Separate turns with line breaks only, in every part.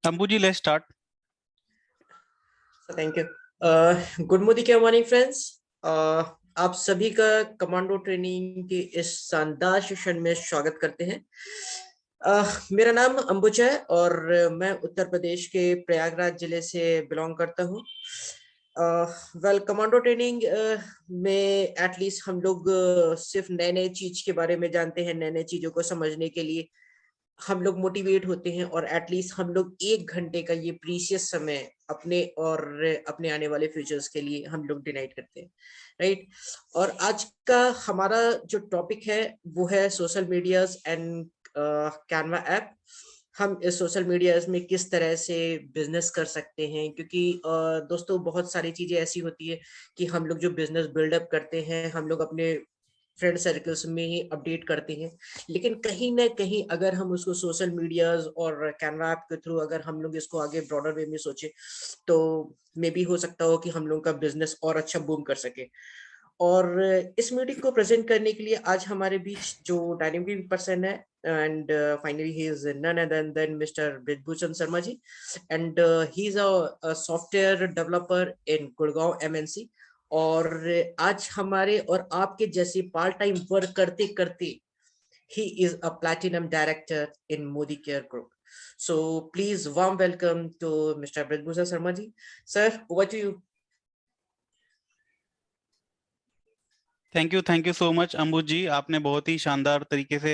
Ambuji, let's start.
Thank you. Good morning friends. आप सभी का कमांडो ट्रेनिंग के इस शानदार सेशन में स्वागत करते हैं। मेरा नाम अंबुजा है और मैं उत्तर प्रदेश के प्रयागराज जिले से बिलोंग करता हूँ। वेल, कमांडो ट्रेनिंग में एटलीस्ट हम लोग सिर्फ नए नए चीज के बारे में जानते हैं, नए नए चीजों को समझने के लिए हम लोग मोटिवेट होते हैं और एटलीस्ट हम लोग 1 घंटे का ये प्रीशियस समय अपने और अपने आने वाले फ्यूचर्स के लिए हम लोग डिनाइट करते हैं, राइट। और आज का हमारा जो टॉपिक है वो है social medias and Canva app. हम इस सोशल मीडिया में किस तरह से बिजनेस कर सकते हैं, क्योंकि दोस्तों बहुत सारी चीजें ऐसी होती है कि हम लोग जो बिजनेस बिल्डअप करते हैं हम लोग अपने फ्रेंड सर्कल्स में ही अपडेट करते हैं, लेकिन कहीं ना कहीं अगर हम उसको सोशल मीडियाज और कैनवा ऐप के थ्रू अगर हम लोग इसको आगे ब्रॉडर वे में सोचे तो मे बी हो सकता हो कि हम लोग का बिजनेस और अच्छा बूम कर सके। और इस मीटिंग को प्रेजेंट करने के लिए आज हमारे बीच जो डायनेमिक पर्सन है, and finally he is none other than mister Brijbhushan Sharma ji. And he is a software developer in Gurgaon MNC. और आज हमारे और आपके जैसे पार्ट टाइम वर्क करते करते he is a platinum director in Modi Care Group. So please warm welcome to Mr. Bridbhushan Sharma ji. Sir, over to you.
Thank you so much Ambuj ji, आपने बहुत ही शानदार तरीके से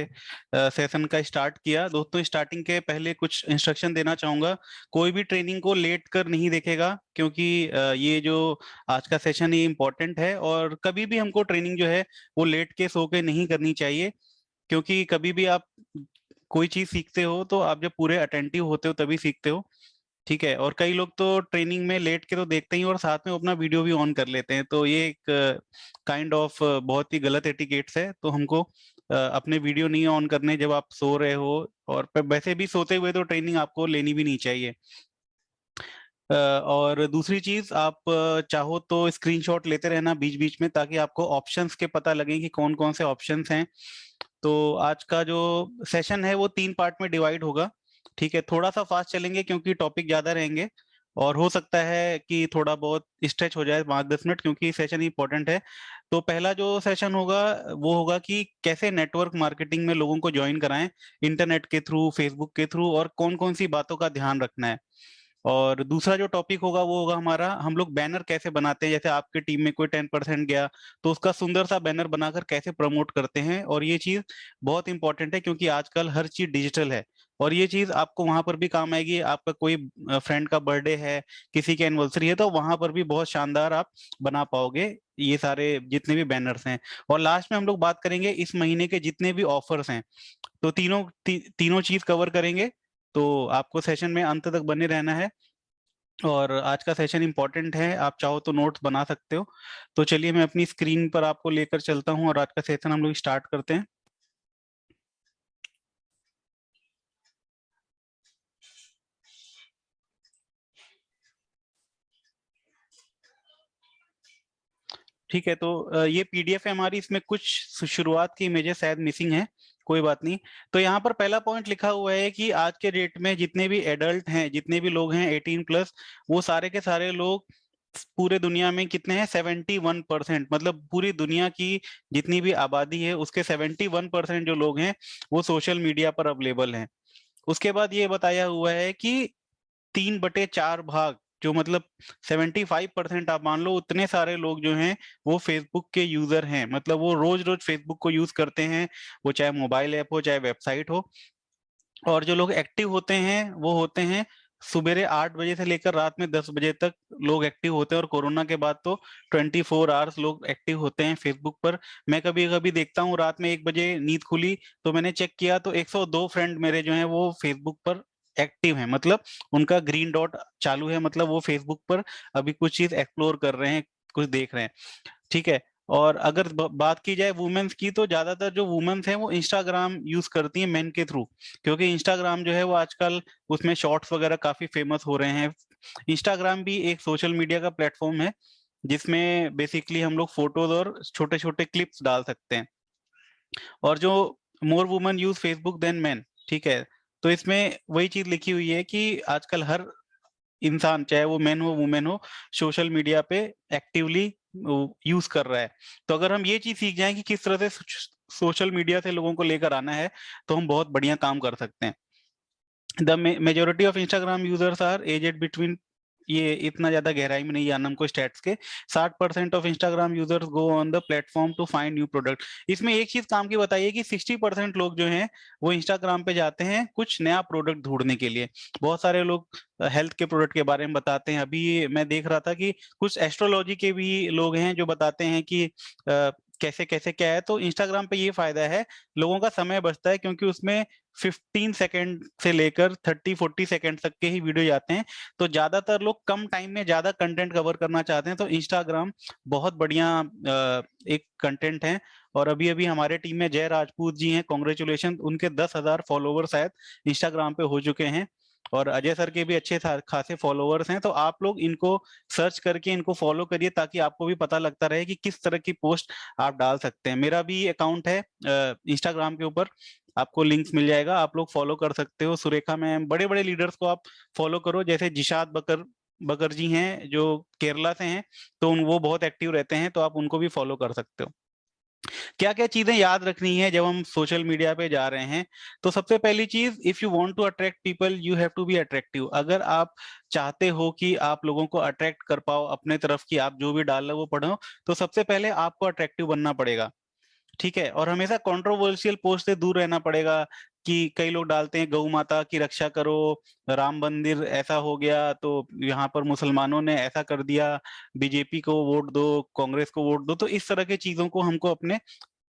सेशन का स्टार्ट किया। दोस्तों, स्टार्टिंग के पहले कुछ इंस्ट्रक्शन देना चाहूंगा। कोई भी ट्रेनिंग को लेट कर नहीं देखेगा, क्योंकि ये जो आज का सेशन ये इम्पोर्टेंट है। और कभी भी हमको ट्रेनिंग जो है वो लेट के सो के नहीं करनी चाहिए, क्योंकि कभी भी आप कोई चीज सीखते हो तो आप जब पूरे अटेंटिव होते हो तभी सीखते हो। ठीक है। और कई लोग तो ट्रेनिंग में लेट के तो देखते ही और साथ में अपना वीडियो भी ऑन कर लेते हैं, तो ये एक काइंड ऑफ बहुत ही गलत एटिकेट्स है। तो हमको अपने वीडियो नहीं ऑन करने जब आप सो रहे हो। और वैसे भी सोते हुए तो ट्रेनिंग आपको लेनी भी नहीं चाहिए। और दूसरी चीज, आप चाहो तो स्क्रीनशॉट लेते रहना बीच बीच में, ताकि आपको ऑप्शंस के पता लगे कि कौन कौन से ऑप्शंस हैं। तो आज का जो सेशन है वो 3 पार्ट में डिवाइड होगा। ठीक है, थोड़ा सा फास्ट चलेंगे क्योंकि टॉपिक ज्यादा रहेंगे, और हो सकता है कि थोड़ा बहुत स्ट्रेच हो जाए 5-10 मिनट, क्योंकि सेशन इंपॉर्टेंट है। तो पहला जो सेशन होगा वो होगा कि कैसे नेटवर्क मार्केटिंग में लोगों को ज्वाइन कराएं, इंटरनेट के थ्रू, फेसबुक के थ्रू, और कौन कौन सी बातों का ध्यान रखना है। और दूसरा जो टॉपिक होगा वो होगा हमारा, हम लोग बैनर कैसे बनाते हैं। जैसे आपके टीम में कोई 10% गया तो उसका सुंदर सा बैनर बनाकर कैसे प्रमोट करते हैं। और ये चीज बहुत इंपॉर्टेंट है, क्योंकि आजकल हर चीज डिजिटल है, और ये चीज आपको वहां पर भी काम आएगी। आपका कोई फ्रेंड का बर्थडे है, किसी की एनिवर्सरी है, तो वहां पर भी बहुत शानदार आप बना पाओगे ये सारे जितने भी बैनर्स हैं। और लास्ट में हम लोग बात करेंगे इस महीने के जितने भी ऑफर्स हैं, तो तीनों चीज कवर करेंगे। तो आपको सेशन में अंत तक बने रहना है। और आज का सेशन इंपॉर्टेंट है, आप चाहो तो नोट्स बना सकते हो। तो चलिए, मैं अपनी स्क्रीन पर आपको लेकर चलता हूँ और आज का सेशन हम लोग स्टार्ट करते हैं। ठीक है, तो ये पीडीएफ है हमारी, इसमें कुछ शुरुआत की इमेजेस शायद मिसिंग है, कोई बात नहीं। तो यहाँ पर पहला पॉइंट लिखा हुआ है कि आज के डेट में जितने भी एडल्ट हैं, जितने भी लोग हैं 18+, वो सारे के सारे लोग पूरे दुनिया में कितने हैं, 71%। मतलब पूरी दुनिया की जितनी भी आबादी है उसके 71% जो लोग हैं वो सोशल मीडिया पर अवेलेबल हैं। उसके बाद ये बताया हुआ है कि 3/4 भाग, जो मतलब 75% आप मान लो, उतने सारे लोग जो हैं वो फेसबुक के यूजर हैं। मतलब वो रोज रोज फेसबुक को यूज करते हैं, वो चाहे मोबाइल ऐप हो चाहे वेबसाइट हो। और जो लोग एक्टिव होते हैं वो होते हैं सुबेरे 8 बजे से लेकर रात में 10 बजे तक लोग एक्टिव होते हैं। और कोरोना के बाद तो 24 आवर्स लोग एक्टिव होते हैं फेसबुक पर। मैं कभी कभी देखता हूँ, रात में 1 बजे नींद खुली तो मैंने चेक किया तो 102 फ्रेंड मेरे जो हैं वो फेसबुक पर एक्टिव हैं। मतलब उनका ग्रीन डॉट चालू है, मतलब वो फेसबुक पर अभी कुछ चीज एक्सप्लोर कर रहे हैं, कुछ देख रहे हैं। ठीक है। और अगर बात की जाए वुमेन्स की, तो ज्यादातर जो वुमेन्स हैं वो इंस्टाग्राम यूज करती हैं मेन के थ्रू, क्योंकि इंस्टाग्राम जो है वो आजकल उसमें शॉर्ट्स वगैरह काफी फेमस हो रहे हैं। इंस्टाग्राम भी एक सोशल मीडिया का प्लेटफॉर्म है, जिसमें बेसिकली हम लोग फोटोज और छोटे छोटे क्लिप्स डाल सकते हैं। और जो more women use Facebook than man, ठीक है। तो इसमें वही चीज लिखी हुई है कि आजकल हर इंसान, चाहे वो मैन हो वुमेन हो, सोशल मीडिया पे एक्टिवली यूज कर रहा है। तो अगर हम ये चीज सीख जाएं कि किस तरह से सोशल मीडिया से लोगों को लेकर आना है, तो हम बहुत बढ़िया काम कर सकते हैं। The majority of Instagram users are aged between, ये इतना ज्यादा गहराई में नहीं जानना हमको स्टैट्स के। 60% of Instagram users go on the platform to find new product. इसमें एक चीज काम की बताइए कि 60% लोग जो हैं वो इंस्टाग्राम पे जाते हैं कुछ नया प्रोडक्ट ढूंढने के लिए। बहुत सारे लोग हेल्थ के प्रोडक्ट के बारे में बताते हैं। अभी मैं देख रहा था कि कुछ एस्ट्रोलॉजी के भी लोग हैं जो बताते हैं कि कैसे कैसे क्या है। तो इंस्टाग्राम पे ये फायदा है, लोगों का समय बचता है, क्योंकि उसमें 15 सेकंड से लेकर 30-40 सेकंड तक के ही वीडियो जाते हैं। तो ज्यादातर लोग कम टाइम में ज्यादा कंटेंट कवर करना चाहते हैं, तो इंस्टाग्राम बहुत बढ़िया एक कंटेंट है। और अभी अभी हमारे टीम में जय राजपूत जी हैं, कॉन्ग्रेचुलेशन, उनके 10,000 फॉलोवर शायद इंस्टाग्राम पे हो चुके हैं। और अजय सर के भी अच्छे खासे फॉलोवर्स हैं। तो आप लोग इनको सर्च करके इनको फॉलो करिए, ताकि आपको भी पता लगता रहे कि किस तरह की पोस्ट आप डाल सकते हैं। मेरा भी अकाउंट है इंस्टाग्राम के ऊपर, आपको लिंक्स मिल जाएगा, आप लोग फॉलो कर सकते हो। सुरेखा मैम, बड़े बड़े लीडर्स को आप फॉलो करो, जैसे जिशाद बकर बकर जी हैं जो केरला से हैं, तो वो बहुत एक्टिव रहते हैं, तो आप उनको भी फॉलो कर सकते हो। क्या क्या चीजें याद रखनी है जब हम सोशल मीडिया पे जा रहे हैं? तो सबसे पहली चीज, if you want to attract people you have to be attractive. अगर आप चाहते हो कि आप लोगों को अट्रैक्ट कर पाओ अपने तरफ की, आप जो भी डाल रहे हो वो पढ़ो, तो सबसे पहले आपको अट्रैक्टिव बनना पड़ेगा। ठीक है, और हमेशा कंट्रोवर्शियल पोस्ट से दूर रहना पड़ेगा। कि कई लोग डालते हैं गौ माता की रक्षा करो, राम मंदिर ऐसा हो गया तो यहाँ पर मुसलमानों ने ऐसा कर दिया, बीजेपी को वोट दो, कांग्रेस को वोट दो। तो इस तरह की चीजों को हमको अपने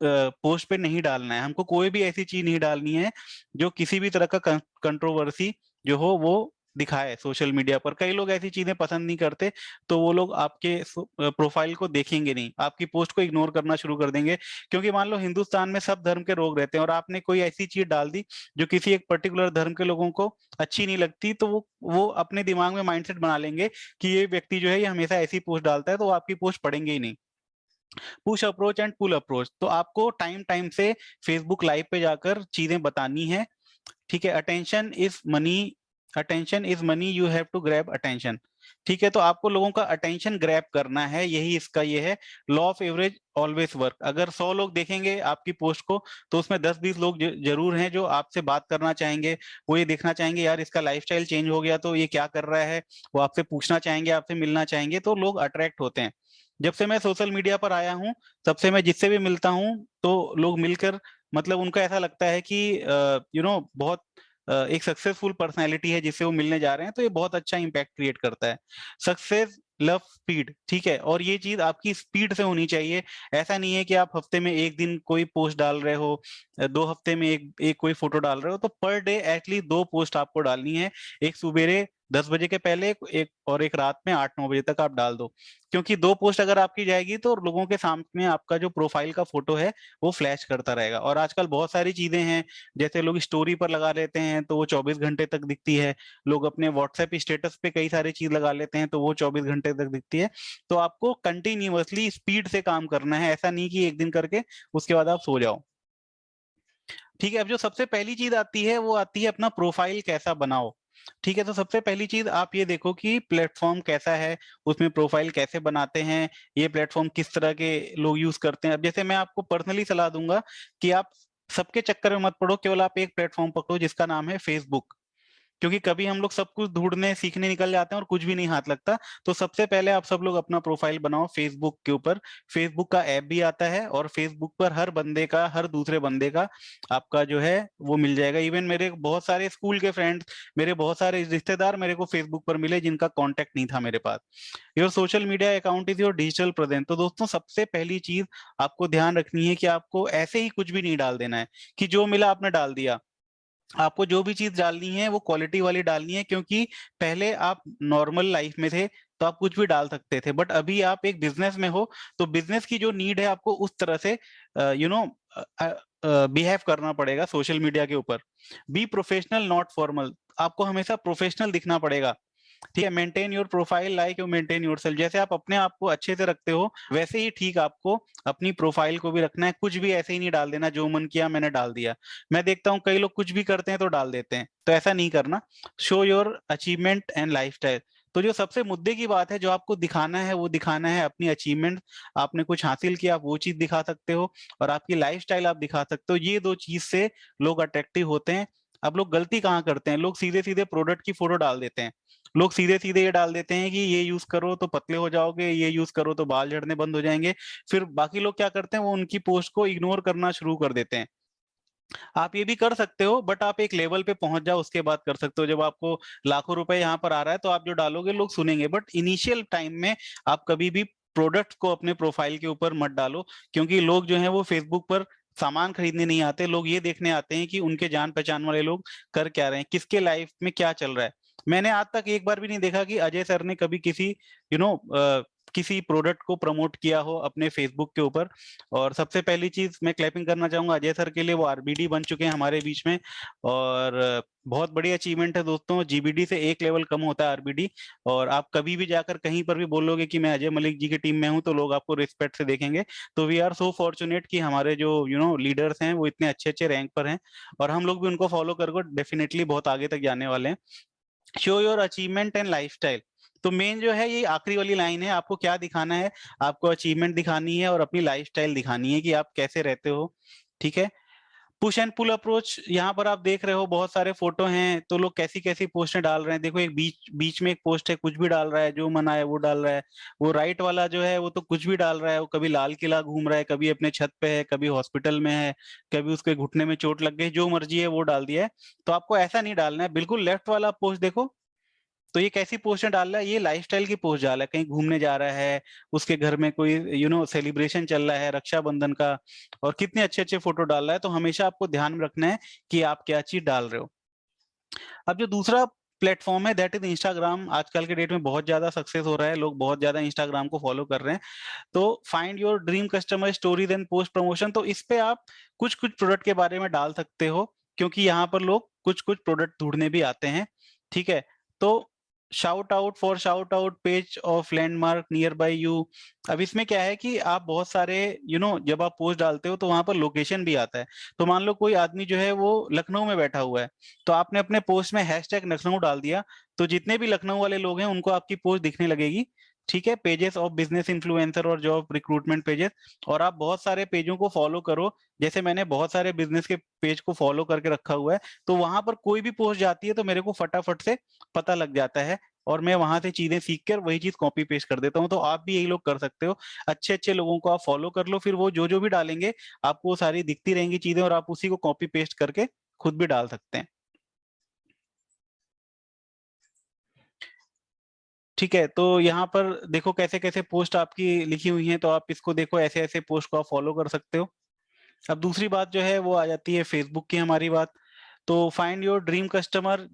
पोस्ट पे नहीं डालना है। हमको कोई भी ऐसी चीज नहीं डालनी है जो किसी भी तरह का कंट्रोवर्सी जो हो वो दिखाए सोशल मीडिया पर। कई लोग ऐसी चीजें पसंद नहीं करते, तो वो लोग आपके प्रोफाइल को देखेंगे नहीं, आपकी पोस्ट को इग्नोर करना शुरू कर देंगे। क्योंकि मान लो हिंदुस्तान में सब धर्म के लोग रहते हैं, और आपने कोई ऐसी चीज डाल दी जो किसी एक पर्टिकुलर धर्म के लोगों को अच्छी नहीं लगती, तो वो अपने दिमाग में माइंडसेट बना लेंगे कि ये व्यक्ति जो है ये हमेशा ऐसी पोस्ट डालता है, तो वो आपकी पोस्ट पढ़ेंगे ही नहीं। Push approach and pull approach, तो आपको टाइम टाइम से फेसबुक लाइव पे जाकर चीजें बतानी है। ठीक है, attention is money, attention is money, you have to grab attention. ठीक है, तो आपको लोगों का अटेंशन ग्रैब करना है, यही इसका ये है। Law of average always work. अगर 100 लोग देखेंगे आपकी पोस्ट को, तो उसमें 10-20 लोग जरूर हैं जो आपसे बात करना चाहेंगे। वो ये देखना चाहेंगे यार इसका लाइफस्टाइल चेंज हो गया तो ये क्या कर रहा है, वो आपसे पूछना चाहेंगे, आपसे मिलना चाहेंगे, तो लोग अट्रैक्ट होते हैं। जब से मैं सोशल मीडिया पर आया हूँ, तब से मैं जिससे भी मिलता हूँ तो लोग मिलकर, मतलब उनको ऐसा लगता है कि बहुत एक सक्सेसफुल पर्सनैलिटी है जिससे वो मिलने जा रहे हैं, तो ये बहुत अच्छा इंपैक्ट क्रिएट करता है। सक्सेस लव स्पीड, ठीक है, और ये चीज आपकी स्पीड से होनी चाहिए। ऐसा नहीं है कि आप हफ्ते में एक दिन कोई पोस्ट डाल रहे हो, 2 हफ्ते में एक कोई फोटो डाल रहे हो, तो पर डे एटलीस्ट 2 पोस्ट आपको डालनी है। एक सुबेरे 10 बजे के पहले, एक और एक रात में 8-9 बजे तक आप डाल दो। क्योंकि 2 पोस्ट अगर आपकी जाएगी तो लोगों के सामने आपका जो प्रोफाइल का फोटो है वो फ्लैश करता रहेगा। और आजकल बहुत सारी चीजें हैं, जैसे लोग स्टोरी पर लगा लेते हैं तो वो 24 घंटे तक दिखती है। लोग अपने व्हाट्सएप स्टेटस पे कई सारी चीज लगा लेते हैं तो वो 24 घंटे तक दिखती है। तो आपको कंटिन्यूअसली स्पीड से काम करना है, ऐसा नहीं कि एक दिन करके उसके बाद आप सो जाओ। ठीक है, अब जो सबसे पहली चीज आती है वो आती है अपना प्रोफाइल कैसा बनाओ। ठीक है, तो सबसे पहली चीज आप ये देखो कि प्लेटफॉर्म कैसा है, उसमें प्रोफाइल कैसे बनाते हैं, ये प्लेटफॉर्म किस तरह के लोग यूज करते हैं। अब जैसे मैं आपको पर्सनली सलाह दूंगा कि आप सबके चक्कर में मत पड़ो, केवल आप एक प्लेटफॉर्म पकड़ो जिसका नाम है फेसबुक। क्योंकि कभी हम लोग सब कुछ ढूंढने सीखने निकल जाते हैं और कुछ भी नहीं हाथ लगता। तो सबसे पहले आप सब लोग अपना प्रोफाइल बनाओ फेसबुक के ऊपर। फेसबुक का ऐप भी आता है, और फेसबुक पर हर बंदे का, हर दूसरे बंदे का आपका जो है वो मिल जाएगा। इवन मेरे बहुत सारे स्कूल के फ्रेंड्स, मेरे बहुत सारे रिश्तेदार मेरे को फेसबुक पर मिले जिनका कॉन्टेक्ट नहीं था मेरे पास। Your social media account is your digital presence. तो दोस्तों सबसे पहली चीज आपको ध्यान रखनी है कि आपको ऐसे ही कुछ भी नहीं डाल देना है कि जो मिला आपने डाल दिया। आपको जो भी चीज डालनी है वो क्वालिटी वाली डालनी है। क्योंकि पहले आप नॉर्मल लाइफ में थे तो आप कुछ भी डाल सकते थे, बट अभी आप एक बिजनेस में हो, तो बिजनेस की जो नीड है आपको उस तरह से यू नो बिहेव करना पड़ेगा सोशल मीडिया के ऊपर। बी प्रोफेशनल नॉट फॉर्मल, आपको हमेशा प्रोफेशनल दिखना पड़ेगा। ठीक है, maintain your profile like you maintain yourself. जैसे आप अपने आप को अच्छे से रखते हो वैसे ही ठीक आपको अपनी प्रोफाइल को भी रखना है। कुछ भी ऐसे ही नहीं डाल देना, जो मन किया मैंने डाल दिया। मैं देखता हूँ कई लोग कुछ भी करते हैं तो डाल देते हैं, तो ऐसा नहीं करना। Show your achievement and lifestyle. तो जो सबसे मुद्दे की बात है, जो आपको दिखाना है वो दिखाना है अपनी अचीवमेंट। आपने कुछ हासिल किया, आप वो चीज दिखा सकते हो, और आपकी लाइफस्टाइल आप दिखा सकते हो। ये दो चीज से लोग अट्रैक्टिव होते हैं। अब लोग गलती कहाँ करते हैं, लोग सीधे सीधे प्रोडक्ट की फोटो डाल देते हैं। लोग सीधे सीधे ये डाल देते हैं कि ये यूज करो तो पतले हो जाओगे, ये यूज करो तो बाल झड़ने बंद हो जाएंगे। फिर बाकी लोग क्या करते हैं, वो उनकी पोस्ट को इग्नोर करना शुरू कर देते हैं। आप ये भी कर सकते हो, बट आप एक लेवल पे पहुंच जाओ उसके बाद कर सकते हो। जब आपको लाखों रुपए यहाँ पर आ रहा है तो आप जो डालोगे लोग सुनेंगे, बट इनिशियल टाइम में आप कभी भी प्रोडक्ट को अपने प्रोफाइल के ऊपर मत डालो। क्योंकि लोग जो है वो फेसबुक पर सामान खरीदने नहीं आते, लोग ये देखने आते हैं कि उनके जान पहचान वाले लोग कर क्या रहे हैं, किसके लाइफ में क्या चल रहा है। मैंने आज तक एक बार भी नहीं देखा कि अजय सर ने कभी किसी यू नो किसी प्रोडक्ट को प्रमोट किया हो अपने फेसबुक के ऊपर। और सबसे पहली चीज मैं क्लैपिंग करना चाहूंगा अजय सर के लिए, वो आरबीडी बन चुके हैं हमारे बीच में। और बहुत बड़ी अचीवमेंट है दोस्तों, जीबीडी से एक लेवल कम होता है आरबीडी। और आप कभी भी जाकर कहीं पर भी बोलोगे कि मैं अजय मलिक जी की टीम में हूं, तो लोग आपको रिस्पेक्ट से देखेंगे। तो वी आर सो फॉर्चुनेट कि हमारे जो लीडर्स हैं वो इतने अच्छे अच्छे रैंक पर हैं, और हम लोग भी उनको फॉलो करके डेफिनेटली बहुत आगे तक जाने वाले हैं। Show your achievement and lifestyle. तो मेन जो है ये आखिरी वाली लाइन है, आपको क्या दिखाना है, आपको अचीवमेंट दिखानी है और अपनी लाइफस्टाइल दिखानी है कि आप कैसे रहते हो। ठीक है। पुश एंड पुल अप्रोच, यहाँ पर आप देख रहे हो बहुत सारे फोटो हैं, तो लोग कैसी कैसी पोस्टें डाल रहे हैं। देखो एक बीच बीच में एक पोस्ट है, कुछ भी डाल रहा है, जो मन आए वो डाल रहा है। वो राइट वाला जो है वो तो कुछ भी डाल रहा है, वो कभी लाल किला घूम रहा है, कभी अपने छत पे है, कभी हॉस्पिटल में है, कभी उसके घुटने में चोट लग गई, जो मर्जी है वो डाल दिया है। तो आपको ऐसा नहीं डालना है। बिल्कुल लेफ्ट वाला पोस्ट देखो, तो ये कैसी पोस्टें डाल रहा है, ये लाइफस्टाइल की पोस्ट डाल रहा है, कहीं घूमने जा रहा है, उसके घर में कोई सेलिब्रेशन चल रहा है रक्षाबंधन का, और कितने अच्छे अच्छे फोटो डाल रहा है। तो हमेशा आपको ध्यान में रखना है कि आप क्या चीज डाल रहे हो। अब जो दूसरा प्लेटफॉर्म है दैट इज इंस्टाग्राम। आजकल के डेट में बहुत ज्यादा सक्सेस हो रहा है, लोग बहुत ज्यादा इंस्टाग्राम को फॉलो कर रहे हैं। तो find your dream customer stories and post promotion. तो इस पे आप कुछ कुछ प्रोडक्ट के बारे में डाल सकते हो, क्योंकि यहाँ पर लोग कुछ कुछ प्रोडक्ट ढूंढने भी आते हैं। ठीक है। तो shout out page of landmark near by you. अब इसमें क्या है कि आप बहुत सारे जब आप पोस्ट डालते हो तो वहां पर लोकेशन भी आता है। तो मान लो कोई आदमी जो है वो लखनऊ में बैठा हुआ है, तो आपने अपने पोस्ट में हैशटैग लखनऊ डाल दिया, तो जितने भी लखनऊ वाले लोग हैं उनको आपकी पोस्ट दिखने लगेगी। ठीक है। पेजेस ऑफ बिजनेस इन्फ्लुएंसर और जॉब रिक्रूटमेंट पेजेस। और आप बहुत सारे पेजों को फॉलो करो, जैसे मैंने बहुत सारे बिजनेस के पेज को फॉलो करके रखा हुआ है, तो वहां पर कोई भी पोस्ट जाती है तो मेरे को फटाफट से पता लग जाता है, और मैं वहां से चीजें सीख कर वही चीज कॉपी पेस्ट कर देता हूँ। तो आप भी यही लोग कर सकते हो, अच्छे अच्छे लोगों को आप फॉलो कर लो, फिर वो जो जो भी डालेंगे आपको वो सारी दिखती रहेंगी चीजें, और आप उसी को कॉपी पेस्ट करके खुद भी डाल सकते हैं। ठीक है। तो यहाँ पर देखो कैसे कैसे पोस्ट आपकी लिखी हुई हैं, तो आप इसको देखो, ऐसे ऐसे पोस्ट को आप फॉलो कर सकते हो। अब दूसरी बात जो है वो आ जाती है फेसबुक की हमारी बात। तो फाइंड योर ड्रीम कस्टमर।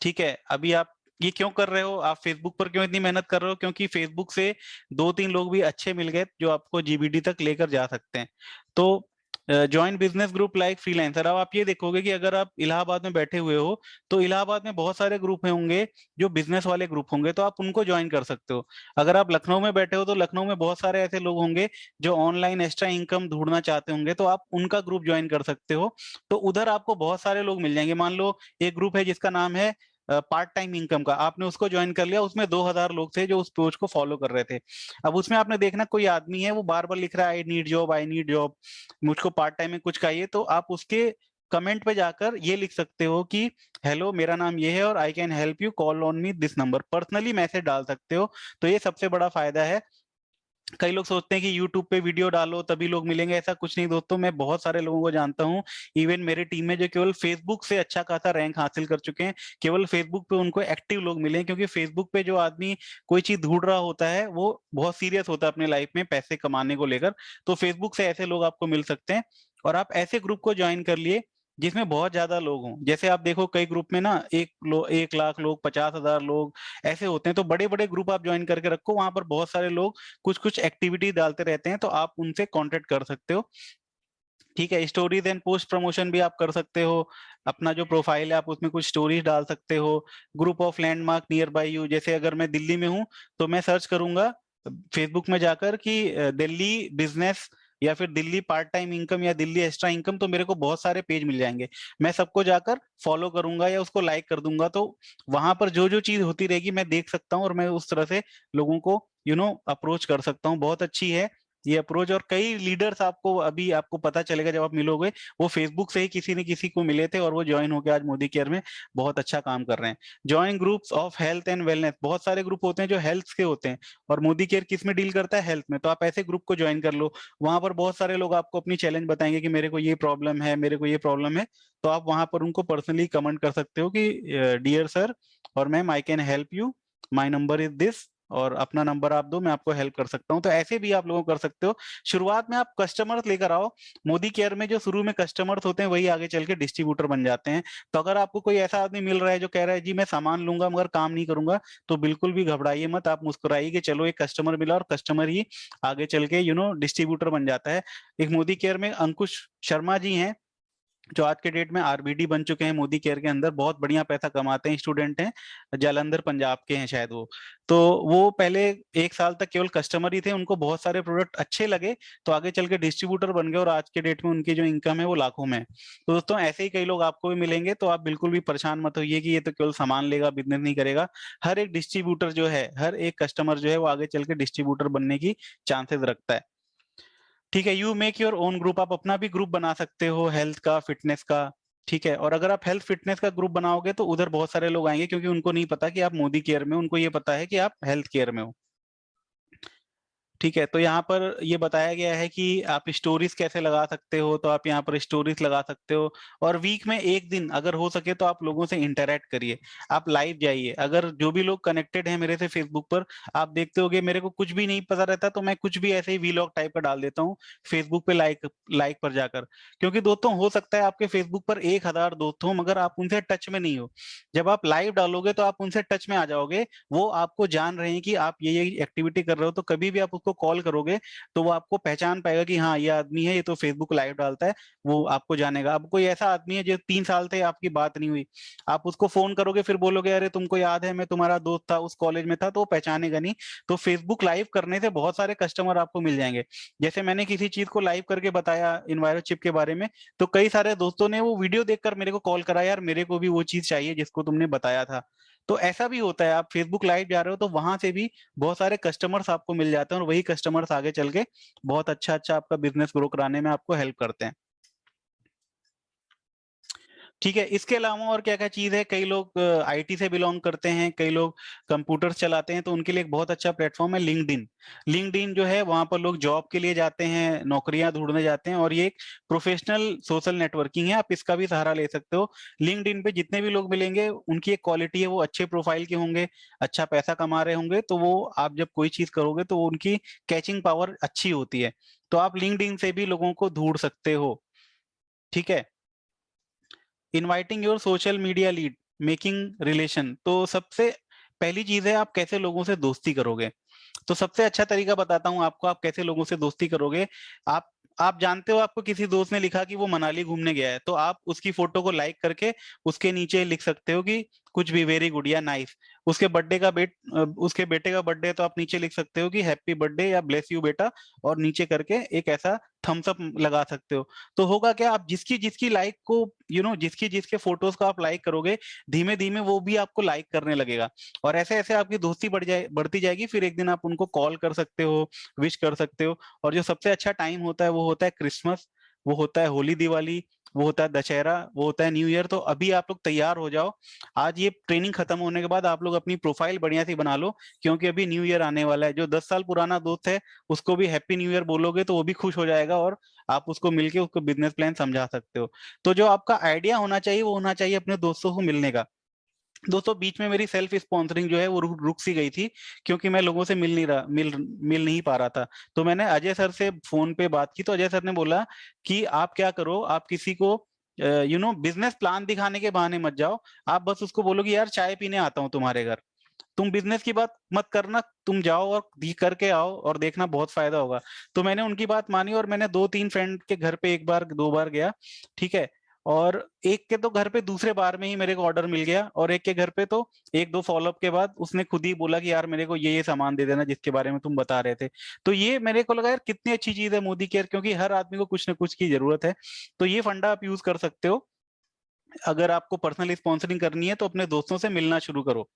ठीक है। अभी आप ये क्यों कर रहे हो, आप फेसबुक पर क्यों इतनी मेहनत कर रहे हो, क्योंकि फेसबुक से दो तीन लोग भी अच्छे मिल गए जो आपको जीबीडी तक लेकर जा सकते हैं। तो join business group like freelancer. अब आप ये देखोगे कि अगर आप इलाहाबाद में बैठे हुए हो तो इलाहाबाद में बहुत सारे ग्रुप होंगे जो बिजनेस वाले ग्रुप होंगे, तो आप उनको ज्वाइन कर सकते हो। अगर आप लखनऊ में बैठे हो तो लखनऊ में बहुत सारे ऐसे लोग होंगे जो ऑनलाइन एक्स्ट्रा इनकम ढूंढना चाहते होंगे, तो आप उनका ग्रुप ज्वाइन कर सकते हो। तो उधर आपको बहुत सारे लोग मिल जाएंगे। मान लो एक ग्रुप है जिसका नाम है पार्ट टाइम इनकम का, आपने उसको ज्वाइन कर लिया, उसमें 2000 लोग थे जो उस पेज को फॉलो कर रहे थे। अब उसमें आपने देखना कोई आदमी है वो बार बार लिख रहा है I need job, I need job, मुझको पार्ट टाइम में कुछ चाहिए, तो आप उसके कमेंट पे जाकर ये लिख सकते हो कि हेलो मेरा नाम ये है और I can help you, call on me this number, personally message डाल सकते हो। तो ये सबसे बड़ा फायदा है। कई लोग सोचते हैं कि YouTube पे वीडियो डालो तभी लोग मिलेंगे, ऐसा कुछ नहीं दोस्तों। मैं बहुत सारे लोगों को जानता हूँ, इवन मेरे टीम में, जो केवल फेसबुक से अच्छा खासा रैंक हासिल कर चुके हैं। केवल फेसबुक पे उनको एक्टिव लोग मिले हैं, क्योंकि फेसबुक पे जो आदमी कोई चीज ढूंढ रहा होता है वो बहुत सीरियस होता है अपने लाइफ में पैसे कमाने को लेकर। तो फेसबुक से ऐसे लोग आपको मिल सकते हैं, और आप ऐसे ग्रुप को ज्वाइन कर लिए जिसमें बहुत ज्यादा लोग हों। जैसे आप देखो कई ग्रुप में ना 1 लाख लोग, 50,000 लोग ऐसे होते हैं। तो बड़े बड़े ग्रुप आप ज्वाइन करके रखो, वहां पर बहुत सारे लोग कुछ कुछ एक्टिविटी डालते रहते हैं, तो आप उनसे कांटेक्ट कर सकते हो। ठीक है, स्टोरीज एंड पोस्ट प्रमोशन भी आप कर सकते हो। अपना जो प्रोफाइल है आप उसमें कुछ स्टोरीज डाल सकते हो। Group of landmark near by you, जैसे अगर मैं दिल्ली में हूँ तो मैं सर्च करूंगा फेसबुक में जाकर कि दिल्ली बिजनेस या फिर दिल्ली पार्ट टाइम इनकम या दिल्ली एक्स्ट्रा इनकम, तो मेरे को बहुत सारे पेज मिल जाएंगे। मैं सबको जाकर फॉलो करूंगा या उसको लाइक कर दूंगा, तो वहां पर जो जो चीज होती रहेगी मैं देख सकता हूँ और मैं उस तरह से लोगों को अप्रोच कर सकता हूँ। बहुत अच्छी है ये अप्रोच। और कई लीडर्स आपको अभी आपको पता चलेगा जब आप मिलोगे, वो फेसबुक से ही किसी न किसी को मिले थे और वो ज्वाइन होकर आज मोदी केयर में बहुत अच्छा काम कर रहे हैं। Join groups of health and wellness, बहुत सारे ग्रुप होते हैं जो हेल्थ के होते हैं और मोदी केयर किस में डील करता है, हेल्थ में। तो आप ऐसे ग्रुप को ज्वाइन कर लो। वहां पर बहुत सारे लोग आपको अपनी चैलेंज बताएंगे कि मेरे को ये प्रॉब्लम है, मेरे को ये प्रॉब्लम है। तो आप वहां पर उनको पर्सनली कमेंट कर सकते हो कि डियर सर और ma'am, I can help you, my number is this, और अपना नंबर आप दो, मैं आपको हेल्प कर सकता हूं। तो ऐसे भी आप लोगों को कर सकते हो। शुरुआत में आप कस्टमर्स लेकर आओ। मोदी केयर में जो शुरू में कस्टमर्स होते हैं वही आगे चल के डिस्ट्रीब्यूटर बन जाते हैं। तो अगर आपको कोई ऐसा आदमी मिल रहा है जो कह रहा है जी मैं सामान लूंगा मगर काम नहीं करूंगा, तो बिल्कुल भी घबराइए मत। आप मुस्कुराइए कि चलो एक कस्टमर मिला, और कस्टमर ही आगे चल के डिस्ट्रीब्यूटर बन जाता है। एक मोदी केयर में अंकुश शर्मा जी हैं जो आज के डेट में आरबीडी बन चुके हैं मोदी केयर के अंदर, बहुत बढ़िया पैसा कमाते हैं, स्टूडेंट हैं, जालंधर पंजाब के हैं शायद वो। तो वो पहले 1 साल तक केवल कस्टमर ही थे, उनको बहुत सारे प्रोडक्ट अच्छे लगे तो आगे चल के डिस्ट्रीब्यूटर बन गए और आज के डेट में उनकी जो इनकम है वो लाखों में है। तो दोस्तों ऐसे ही कई लोग आपको भी मिलेंगे, तो आप बिल्कुल भी परेशान मत होइए कि ये तो केवल सामान लेगा, बिजनेस नहीं करेगा। हर एक डिस्ट्रीब्यूटर जो है, हर एक कस्टमर जो है वो आगे चल के डिस्ट्रीब्यूटर बनने की चांसेस रखता है। ठीक है, you make your own group, आप अपना भी ग्रुप बना सकते हो हेल्थ का, फिटनेस का। ठीक है, और अगर आप हेल्थ फिटनेस का ग्रुप बनाओगे तो उधर बहुत सारे लोग आएंगे, क्योंकि उनको नहीं पता कि आप मोदी केयर में हो, उनको ये पता है कि आप हेल्थ केयर में हो। ठीक है, तो यहाँ पर ये बताया गया है कि आप स्टोरीज कैसे लगा सकते हो, तो आप यहाँ पर स्टोरीज लगा सकते हो। और वीक में एक दिन अगर हो सके तो आप लोगों से इंटरेक्ट करिए, आप लाइव जाइए। अगर जो भी लोग कनेक्टेड हैं मेरे से फेसबुक पर, आप देखते होगे मेरे को कुछ भी नहीं पता रहता तो मैं कुछ भी ऐसे ही वीलॉग टाइप का डाल देता हूँ फेसबुक पे, लाइक लाइक पर जाकर। क्योंकि दोस्तों हो सकता है आपके फेसबुक पर 1,000 दोस्त हो मगर आप उनसे टच में नहीं हो। जब आप लाइव डालोगे तो आप उनसे टच में आ जाओगे, वो आपको जान रहे हैं कि आप ये एक्टिविटी कर रहे हो, तो कभी भी आप उसको कॉल करोगे तो वो आपको पहचान पाएगा कि हाँ ये आदमी है, ये तो फेसबुक लाइव डालता है, वो आपको जानेगा। अब कोई ऐसा आदमी है जो 3 साल से आपकी बात नहीं हुई, आप उसको फोन करोगे फिर बोलोगे अरे तुमको याद है मैं तुम्हारा दोस्त था, उस कॉलेज में था, तो वो पहचानेगा नहीं। तो फेसबुक लाइव करने से बहुत सारे कस्टमर आपको मिल जाएंगे। जैसे मैंने किसी चीज को लाइव करके बताया इन्वायरोचिप के बारे में, तो कई सारे दोस्तों ने वो वीडियो देखकर मेरे को कॉल करा, यार मेरे को भी वो चीज चाहिए जिसको तुमने बताया था। तो ऐसा भी होता है, आप फेसबुक लाइव जा रहे हो तो वहां से भी बहुत सारे कस्टमर्स आपको मिल जाते हैं और वही कस्टमर्स आगे चल के बहुत अच्छा अच्छा आपका बिजनेस ग्रो कराने में आपको हेल्प करते हैं। ठीक है, इसके अलावा और क्या क्या चीज है, कई लोग आईटी से बिलोंग करते हैं, कई लोग कंप्यूटर चलाते हैं, तो उनके लिए एक बहुत अच्छा प्लेटफॉर्म है लिंक्डइन। लिंक्डइन जो है वहां पर लोग जॉब के लिए जाते हैं, नौकरियां ढूंढने जाते हैं, और ये एक प्रोफेशनल सोशल नेटवर्किंग है, आप इसका भी सहारा ले सकते हो। लिंक्डइन पे जितने भी लोग मिलेंगे उनकी एक क्वालिटी है, वो अच्छे प्रोफाइल के होंगे, अच्छा पैसा कमा रहे होंगे, तो वो आप जब कोई चीज करोगे तो उनकी कैचिंग पावर अच्छी होती है। तो आप लिंक्डइन से भी लोगों को ढूंढ सकते हो। ठीक है, inviting your social media lead, making relation, तो सबसे पहली चीज है आप कैसे लोगों से दोस्ती करोगे। तो सबसे अच्छा तरीका बताता हूं आपको, आप कैसे लोगों से दोस्ती करोगे। आप जानते हो आपको किसी दोस्त ने लिखा कि वो मनाली घूमने गया है, तो आप उसकी फोटो को लाइक करके उसके नीचे लिख सकते हो कि कुछ भी वेरी गुड या नाइस। उसके बेटे का बर्थडे है तो आप नीचे लिख सकते हो कि हैप्पी बर्थडे या ब्लेस यू बेटा, और नीचे करके एक ऐसा थम्स अप लगा सकते हो। तो होगा क्या, आप जिसकी जिसकी लाइक को जिसकी जिसके फोटोज को आप लाइक करोगे, धीमे धीमे वो भी आपको लाइक करने लगेगा, और ऐसे ऐसे आपकी दोस्ती बढ़ती जाएगी। फिर एक दिन आप उनको कॉल कर सकते हो, विश कर सकते हो। और जो सबसे अच्छा टाइम होता है वो होता है क्रिसमस, वो होता है होली दिवाली, वो होता है दशहरा, वो होता है न्यू ईयर। तो अभी आप लोग तैयार हो जाओ, आज ये ट्रेनिंग खत्म होने के बाद आप लोग अपनी प्रोफाइल बढ़िया सी बना लो, क्योंकि अभी न्यू ईयर आने वाला है। जो 10 साल पुराना दोस्त है उसको भी हैप्पी न्यू ईयर बोलोगे तो वो भी खुश हो जाएगा, और आप उसको मिलके उसको बिजनेस प्लान समझा सकते हो। तो जो आपका आइडिया होना चाहिए वो होना चाहिए अपने दोस्तों को मिलने का। दोस्तों बीच में मेरी सेल्फ स्पॉन्सरिंग जो है वो रुक सी गई थी, क्योंकि मैं लोगों से मिल नहीं पा रहा था। तो मैंने अजय सर से फोन पे बात की, तो अजय सर ने बोला कि आप क्या करो, आप किसी को बिजनेस प्लान दिखाने के बहाने मत जाओ, आप बस उसको बोलो कि यार चाय पीने आता हूँ तुम्हारे घर। तुम बिजनेस की बात मत करना, तुम जाओ और करके आओ और देखना बहुत फायदा होगा। तो मैंने उनकी बात मानी और मैंने 2-3 फ्रेंड के घर पे 1 बार 2 बार गया, ठीक है। और एक के तो घर पे दूसरे बार में ही मेरे को ऑर्डर मिल गया, और एक के घर पे तो 1-2 फॉलोअप के बाद उसने खुद ही बोला कि यार मेरे को ये सामान दे देना जिसके बारे में तुम बता रहे थे। तो ये मेरे को लगा यार कितनी अच्छी चीज है मोदी केयर, क्योंकि हर आदमी को कुछ ना कुछ की जरूरत है। तो ये फंडा आप यूज कर सकते हो। अगर आपको पर्सनल स्पॉन्सरिंग करनी है तो अपने दोस्तों से मिलना शुरू करो,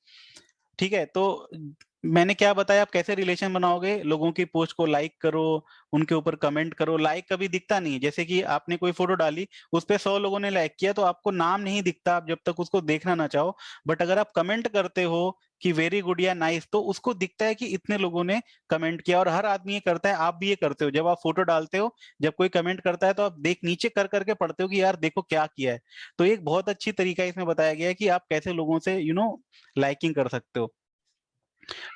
ठीक है। तो मैंने क्या बताया, आप कैसे रिलेशन बनाओगे, लोगों की पोस्ट को लाइक करो, उनके ऊपर कमेंट करो। लाइक कभी दिखता नहीं है, जैसे कि आपने कोई फोटो डाली, उस पे 100 लोगों ने लाइक किया, तो आपको नाम नहीं दिखता आप जब तक उसको देखना ना चाहो। बट अगर आप कमेंट करते हो कि वेरी गुड या नाइस, तो उसको दिखता है कि इतने लोगों ने कमेंट किया। और हर आदमी ये करता है, आप भी ये करते हो। जब आप फोटो डालते हो, जब कोई कमेंट करता है, तो आप देख नीचे कर करके पढ़ते हो कि यार देखो क्या किया है। तो एक बहुत अच्छी तरीका इसमें बताया गया है कि आप कैसे लोगों से लाइकिंग कर सकते हो,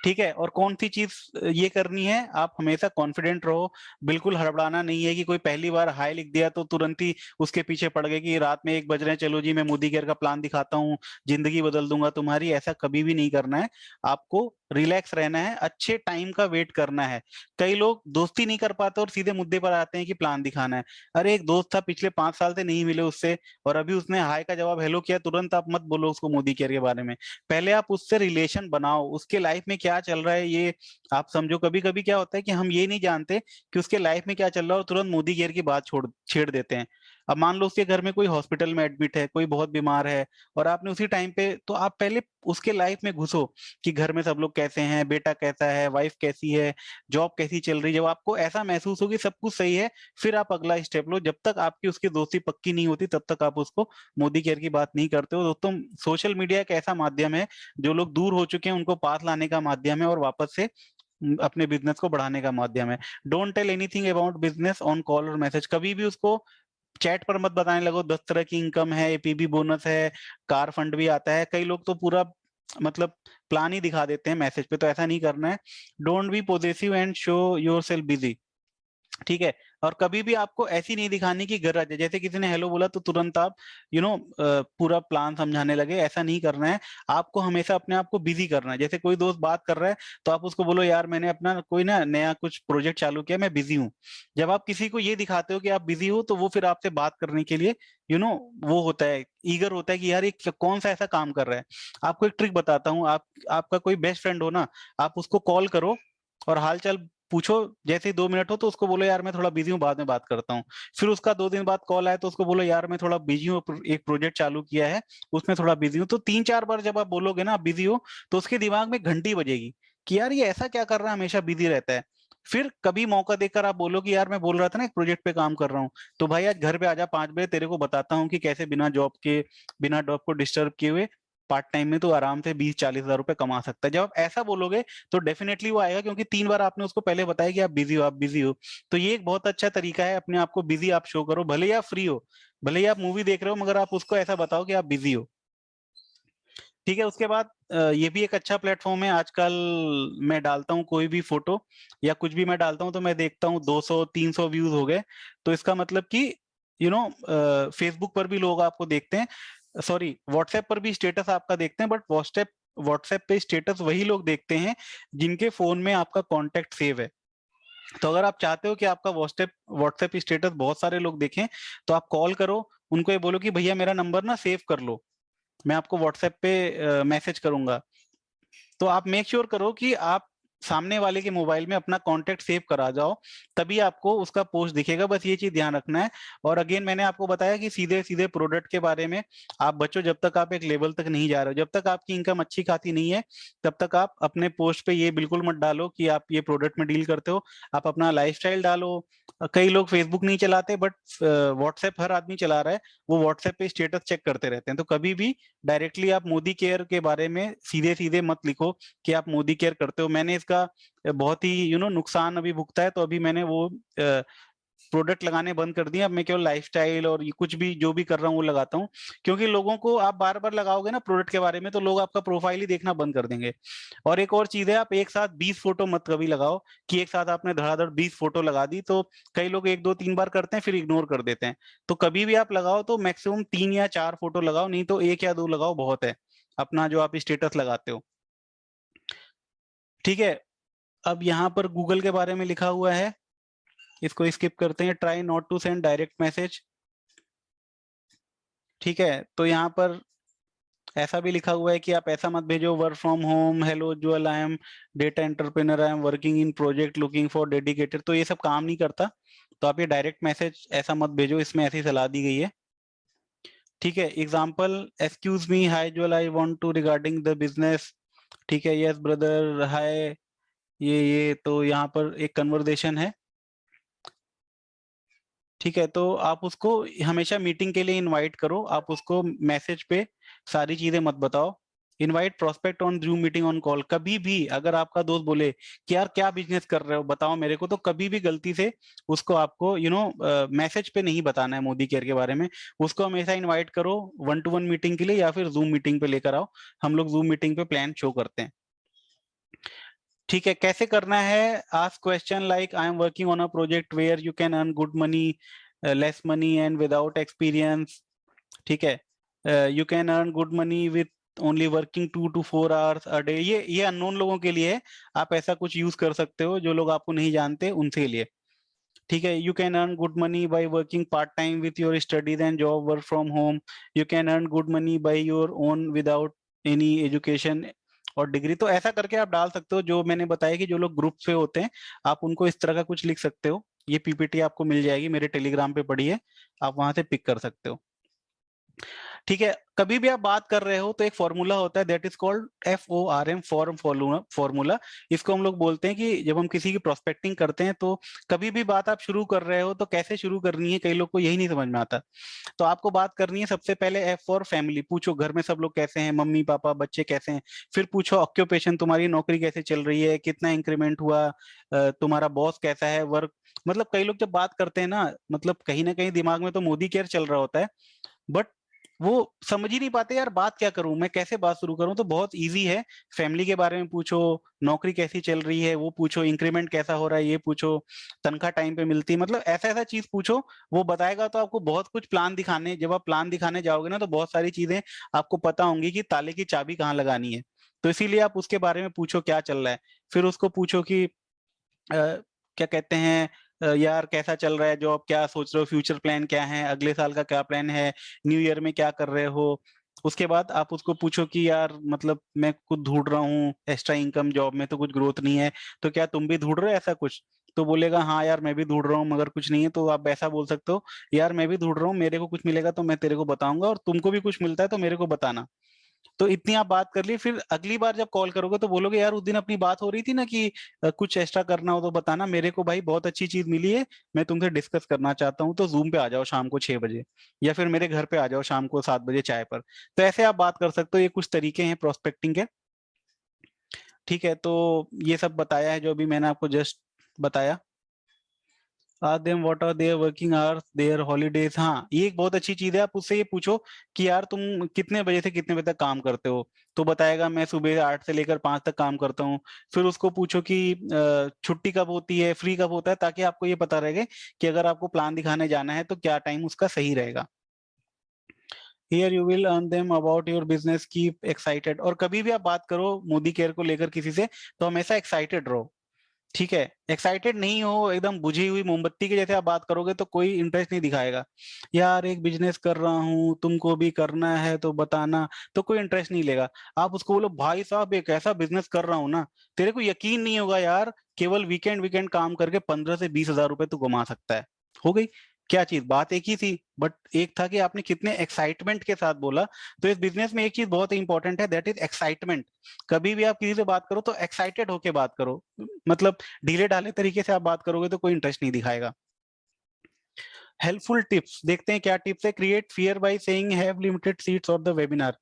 ठीक है। और कौन सी चीज ये करनी है, आप हमेशा कॉन्फिडेंट रहो, बिल्कुल हड़बड़ाना नहीं है कि कोई पहली बार हाय लिख दिया तो तुरंत ही उसके पीछे पड़ गए कि रात में 1 बज रहे हैं, चलो जी मैं मोदी केयर का प्लान दिखाता हूँ, जिंदगी बदल दूंगा तुम्हारी। ऐसा कभी भी नहीं करना है, आपको रिलैक्स रहना है, अच्छे टाइम का वेट करना है। कई लोग दोस्ती नहीं कर पाते और सीधे मुद्दे पर आते हैं कि प्लान दिखाना है। अरे एक दोस्त था, पिछले 5 साल से नहीं मिले उससे, और अभी उसने हाय का जवाब हेलो किया, तुरंत आप मत बोलो उसको मोदी केयर के बारे में। पहले आप उससे रिलेशन बनाओ, उसके लाइफ में क्या चल रहा है ये आप समझो। कभी कभी क्या होता है कि हम ये नहीं जानते कि उसके लाइफ में क्या चल रहा है, और तुरंत मोदी केयर की बात छोड़ छेड़ देते हैं। अब मान लो उसके घर में कोई हॉस्पिटल में एडमिट है, कोई बहुत बीमार है, और आपने उसी टाइम पे, तो आप पहले उसके लाइफ में घुसो कि घर में सब लोग कैसे हैं, बेटा कैसा है, वाइफ कैसी है, जॉब कैसी चल रही है। जब आपको ऐसा महसूस हो कि सब कुछ सही है, फिर आप अगला स्टेप लो। जब तक आपकी उसकी दोस्ती पक्की नहीं होती, तब तक आप उसको मोदी केयर की बात नहीं करते हो। दोस्तों, सोशल मीडिया एक ऐसा माध्यम है, जो लोग दूर हो चुके हैं उनको पास लाने का माध्यम है, और वापस से अपने बिजनेस को बढ़ाने का माध्यम है। Don't tell anything about business on call और मैसेज। कभी भी उसको चैट पर मत बताने लगो 10 तरह की इनकम है, एपीबी बोनस है, कार फंड भी आता है। कई लोग तो पूरा मतलब प्लान ही दिखा देते हैं मैसेज पे, तो ऐसा नहीं करना है। Don't be possessive and show your self busy, ठीक है। और कभी भी आपको ऐसी नहीं दिखानी कि गरज है, जैसे किसी ने हेलो बोला तो तुरंत आप पूरा प्लान समझाने लगे, ऐसा नहीं करना है। आपको हमेशा अपने आप को बिजी करना है। जैसे कोई दोस्त बात कर रहा है, तो आप उसको बोलो यार मैंने अपना कोई ना नया कुछ प्रोजेक्ट चालू किया, मैं बिजी हूँ। जब आप किसी को ये दिखाते हो कि आप बिजी हो, तो वो फिर आपसे बात करने के लिए यू नो वो होता है, ईगर होता है कि यार ये कौन सा ऐसा काम कर रहा है। आपको एक ट्रिक बताता हूँ, आपका कोई बेस्ट फ्रेंड हो ना, आप उसको कॉल करो और हाल चाल पूछो। जैसे ही 2 मिनट हो तो उसको बोलो यार मैं थोड़ा बिजी हूँ, बाद में बात करता हूँ। फिर उसका 2 दिन बाद कॉल आए तो उसको बोलो यार मैं थोड़ा बिजी हूँ, एक प्रोजेक्ट चालू किया है, उसमें थोड़ा बिजी हूँ। तो 3-4 बार जब आप बोलोगे ना आप बिजी हो, तो उसके दिमाग में घंटी बजेगी कि यार ये ऐसा क्या कर रहा है, हमेशा बिजी रहता है। फिर कभी मौका देकर आप बोलो कि यार मैं बोल रहा था ना एक प्रोजेक्ट पे काम कर रहा हूँ, तो भाई आज घर पे आजा 5 बजे, तेरे को बताता हूँ कि कैसे बिना जॉब के, बिना जॉब को डिस्टर्ब किए हुए पार्ट टाइम में तो आराम से 20-40 हजार रुपए कमा सकता है। जब आप ऐसा बोलोगे तो डेफिनेटली वो आएगा, क्योंकि 3 बार आपने उसको पहले बताया कि आप बिजी हो, आप बिजी हो। तो ये एक बहुत अच्छा तरीका है, अपने आप को बिजी आप शो करो, भले ही आप फ्री हो, भले ही आप मूवी देख रहे हो, मगर आप उसको ऐसा बताओ कि आप बिजी हो, ठीक है। उसके बाद ये भी एक अच्छा प्लेटफॉर्म है आजकल। मैं डालता हूँ कोई भी फोटो या कुछ भी मैं डालता हूँ, तो मैं देखता हूँ 200-300 व्यूज हो गए। तो इसका मतलब कि फेसबुक पर भी लोग आपको देखते हैं, सॉरी व्हाट्सएप पर भी स्टेटस आपका देखते हैं, बट व्हाट्सएप व्हाट्सएप पे स्टेटस वही लोग देखते हैं जिनके फोन में आपका कॉन्टेक्ट सेव है। तो अगर आप चाहते हो कि आपका व्हाट्सएप व्हाट्सएप स्टेटस बहुत सारे लोग देखें, तो आप कॉल करो, उनको ये बोलो कि भैया मेरा नंबर ना सेव कर लो, मैं आपको व्हाट्सएप पे मैसेज करूंगा। तो आप मेक श्योर करो कि आप सामने वाले के मोबाइल में अपना कांटेक्ट सेव करा जाओ, तभी आपको उसका पोस्ट दिखेगा। बस ये चीज ध्यान रखना है। और अगेन मैंने आपको बताया कि सीधे सीधे प्रोडक्ट के बारे में आप बच्चों, जब तक आप एक लेवल तक नहीं जा रहे हो, जब तक आपकी इनकम अच्छी खाती नहीं है, तब तक आप अपने पोस्ट पे ये बिल्कुल मत डालो कि आप ये प्रोडक्ट में डील करते हो। आप अपना लाइफस्टाइल डालो। कई लोग फेसबुक नहीं चलाते, बट व्हाट्सएप हर आदमी चला रहा है, वो व्हाट्सएप पे स्टेटस चेक करते रहते हैं। तो कभी भी डायरेक्टली आप मोदी केयर के बारे में सीधे सीधे मत लिखो कि आप मोदी केयर करते हो। मैंने इसका बहुत ही नुकसान अभी भुगता है, तो अभी मैंने वो प्रोडक्ट लगाने बंद कर दिए। अब मैं केवल लाइफस्टाइल और ये कुछ भी जो भी कर रहा हूँ वो लगाता हूँ, क्योंकि लोगों को आप बार बार लगाओगे ना प्रोडक्ट के बारे में, तो लोग आपका प्रोफाइल ही देखना बंद कर देंगे। और एक और चीज है, आप एक साथ 20 फोटो मत कभी लगाओ कि एक साथ आपने धड़ाधड़ 20 फोटो लगा दी। तो कई लोग 1-2-3 बार करते हैं फिर इग्नोर कर देते हैं। तो कभी भी आप लगाओ तो मैक्सिमम 3 या 4 फोटो लगाओ, नहीं तो 1 या 2 लगाओ बहुत है, अपना जो आप स्टेटस लगाते हो। ठीक है, अब यहाँ पर गूगल के बारे में लिखा हुआ है, इसको स्किप करते हैं। Try not to send direct message. ठीक है, तो यहाँ पर ऐसा भी लिखा हुआ है कि आप ऐसा मत भेजो, work from home, hello jewel, I am data entrepreneur, I am working in project, looking for dedicated. तो ये सब काम नहीं करता, तो आप ये डायरेक्ट मैसेज ऐसा मत भेजो, इसमें ऐसी सलाह दी गई है। ठीक है, example, excuse me, hi jewel, I want to regarding the business. ठीक है, यस ब्रदर, हाय, ये तो यहाँ पर एक कन्वर्सेशन है। ठीक है, तो आप उसको हमेशा मीटिंग के लिए इनवाइट करो, आप उसको मैसेज पे सारी चीजें मत बताओ। Invite prospect on zoom meeting on call. कभी भी अगर आपका दोस्त बोले कि यार क्या बिजनेस कर रहे हो बताओ मेरे को, तो कभी भी गलती से उसको आपको मैसेज पे नहीं बताना है मोदी केयर के बारे में। उसको हमेशा इनवाइट करो 1-to-1 मीटिंग के लिए, या फिर जूम मीटिंग पे लेकर आओ, हम लोग जूम मीटिंग पे प्लान शो करते हैं। ठीक है, कैसे करना है? Ask question like, I am working on a project where you can earn good money, less money and without experience. ठीक है, you can earn good money with only working 2 to 4 hours a day. ये unknown लोगों के लिए है, आप ऐसा कुछ यूज कर सकते हो, जो लोग आपको नहीं जानते उनके लिए। ठीक है, you can earn good money by working part time with your studies and job, work from home. You can earn good money by your own without any education और डिग्री। तो ऐसा करके आप डाल सकते हो, जो मैंने बताया कि जो लोग ग्रुप पे होते हैं, आप उनको इस तरह का कुछ लिख सकते हो। ये पीपीटी आपको मिल जाएगी, मेरे टेलीग्राम पे पड़ी है, आप वहां से पिक कर सकते हो। ठीक है, कभी भी आप बात कर रहे हो तो एक फॉर्मूला होता है, that is called FORM, form formula. इसको हम लोग बोलते हैं कि जब हम किसी की प्रोस्पेक्टिंग करते हैं, तो कभी भी बात आप शुरू कर रहे हो तो कैसे शुरू करनी है, कई लोग को यही नहीं समझ में आता। तो आपको बात करनी है सबसे पहले F फॉर फैमिली, पूछो घर में सब लोग कैसे हैं, मम्मी पापा बच्चे कैसे हैं। फिर पूछो ऑक्यूपेशन, तुम्हारी नौकरी कैसे चल रही है, कितना इंक्रीमेंट हुआ, तुम्हारा बॉस कैसा है, वर्क। मतलब कई लोग जब बात करते हैं मतलब कहीं ना कहीं दिमाग में तो मोदी केयर चल रहा होता है, बट वो समझ ही नहीं पाते यार बात क्या करूं, मैं कैसे बात शुरू करूं। तो बहुत इजी है, फैमिली के बारे में पूछो, नौकरी कैसी चल रही है वो पूछो, इंक्रीमेंट कैसा हो रहा है ये पूछो, तनख्वाह टाइम पे मिलती है, मतलब ऐसा ऐसा चीज पूछो। वो बताएगा तो आपको बहुत कुछ प्लान दिखाने, जब आप प्लान दिखाने जाओगे ना तो बहुत सारी चीजें आपको पता होंगी कि ताले की चाबी कहाँ लगानी है। तो इसीलिए आप उसके बारे में पूछो क्या चल रहा है। फिर उसको पूछो कि क्या कहते हैं, यार कैसा चल रहा है जॉब, क्या सोच रहे हो, फ्यूचर प्लान क्या है, अगले साल का क्या प्लान है, न्यू ईयर में क्या कर रहे हो। उसके बाद आप उसको पूछो कि यार मतलब मैं कुछ ढूंढ रहा हूँ एक्स्ट्रा इनकम, जॉब में तो कुछ ग्रोथ नहीं है, तो क्या तुम भी ढूंढ रहे हो ऐसा कुछ। तो बोलेगा हाँ यार मैं भी ढूंढ रहा हूँ मगर कुछ नहीं है। तो आप ऐसा बोल सकते हो, यार मैं भी ढूंढ रहा हूँ, मेरे को कुछ मिलेगा तो मैं तेरे को बताऊंगा, और तुमको भी कुछ मिलता है तो मेरे को बताना। तो इतनी आप बात कर ली, फिर अगली बार जब कॉल करोगे तो बोलोगे यार उस दिन अपनी बात हो रही थी ना कि कुछ एक्स्ट्रा करना हो तो बताना, मेरे को भाई बहुत अच्छी चीज मिली है, मैं तुमसे डिस्कस करना चाहता हूँ, तो जूम पे आ जाओ शाम को 6 बजे, या फिर मेरे घर पे आ जाओ शाम को 7 बजे चाय पर। तो ऐसे आप बात कर सकते हो, ये कुछ तरीके हैं प्रोस्पेक्टिंग के। ठीक है, तो ये सब बताया है जो अभी मैंने आपको जस्ट बताया। Ask them what are their working hours, their holidays. हाँ, ये एक बहुत अच्छी चीज है, आप उससे ये पूछो कि यार तुम कितने बजे से कितने बजे तक काम करते हो। तो बताएगा मैं सुबह 8 से लेकर 5 तक काम करता हूँ। फिर उसको पूछो कि छुट्टी कब होती है, फ्री कब होता है, ताकि आपको ये पता रहे कि अगर आपको प्लान दिखाने जाना है तो क्या टाइम उसका सही रहेगा। Here you will earn them about your business, keep excited. और कभी भी आप बात करो मोदी केयर को लेकर किसी से, तो हमेशा एक्साइटेड रहो। ठीक है, एक्साइटेड नहीं हो, एकदम बुझी हुई मोमबत्ती के जैसे आप बात करोगे तो कोई इंटरेस्ट नहीं दिखाएगा। यार एक बिजनेस कर रहा हूँ, तुमको भी करना है तो बताना, तो कोई इंटरेस्ट नहीं लेगा। आप उसको बोलो भाई साहब एक ऐसा बिजनेस कर रहा हूँ ना, तेरे को यकीन नहीं होगा यार, केवल वीकेंड वीकेंड काम करके 15 से 20 हजार रुपए तू कमा सकता है। हो गई, क्या चीज, बात एक ही थी, बट एक था कि आपने कितने एक्साइटमेंट के साथ बोला। तो इस बिजनेस में एक चीज बहुत इंपॉर्टेंट है, दैट इज एक्साइटमेंट। कभी भी आप किसी से बात करो तो एक्साइटेड होके बात करो, मतलब ढीले ढाले तरीके से आप बात करोगे तो कोई इंटरेस्ट नहीं दिखाएगा। हेल्पफुल टिप्स देखते हैं क्या टिप्स है। Create fear by saying have limited seats of the webinar.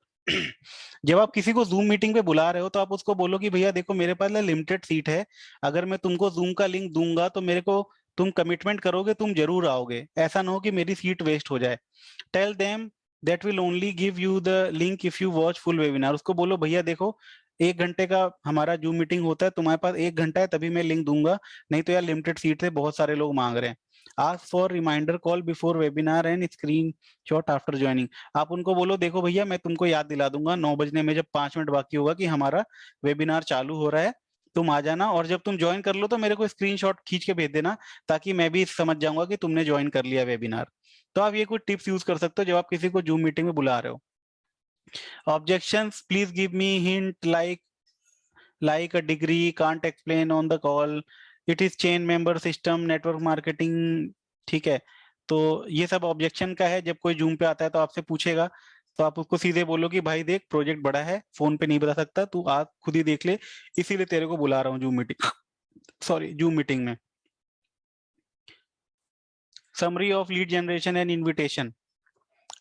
जब आप किसी को जूम मीटिंग पे बुला रहे हो तो आप उसको बोलो कि भैया देखो मेरे पास लिमिटेड सीट है, अगर मैं तुमको जूम का लिंक दूंगा तो मेरे को तुम कमिटमेंट करोगे, तुम जरूर आओगे, ऐसा ना हो कि मेरी सीट वेस्ट हो जाए। Tell them that will only give you the link if you watch full webinar. उसको बोलो भैया देखो 1 घंटे का हमारा जूम मीटिंग होता है, तुम्हारे पास 1 घंटा है तभी मैं लिंक दूंगा, नहीं तो यार लिमिटेड सीट है, बहुत सारे लोग मांग रहे हैं। Ask for reminder call before webinar and screen shot after joining. आप उनको बोलो देखो भैया मैं तुमको याद दिला दूंगा 9 बजने में, जब 5 मिनट बाकी होगा कि हमारा वेबिनार चालू हो रहा है, तुम आ जाना, और जब तुम ज्वाइन कर लो तो मेरे को स्क्रीनशॉट खींच के भेज देना, ताकि मैं भी समझ जाऊंगा कि तुमने ज्वाइन कर लिया वेबिनार। तो आप ये कुछ टिप्स यूज कर सकते हो जब आप किसी को जूम मीटिंग में बुला रहे हो। Objections, please give me hint like a degree, can't explain on the call, it is chain member system, network marketing। ठीक है, तो ये सब ऑब्जेक्शन का है। जब कोई जूम पे आता है तो आपसे पूछेगा, तो आप उसको सीधे बोलो कि भाई देख, प्रोजेक्ट बड़ा है, फोन पे नहीं बता सकता, तू आ खुद ही देख ले, इसीलिए तेरे को बुला रहा हूँ zoom meeting sorry zoom meeting में। Summary of lead generation and invitation.